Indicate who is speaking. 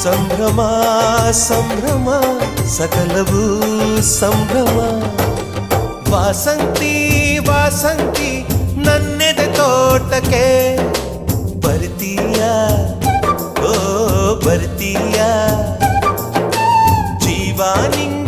Speaker 1: ಸಂಭ್ರಮ ಸಂಭ್ರಮ ಸಕಲವೂ ಸಂಭ್ರಮ. ವಾಸಂತಿ ವಾಸಂತಿ ನನ್ನೆದೆ ತೋಟಕ್ಕೆ ಬರ್ತೀಯ, ಓ ಬರ್ತೀಯ, ಜೀವ ನಿಂಗೆ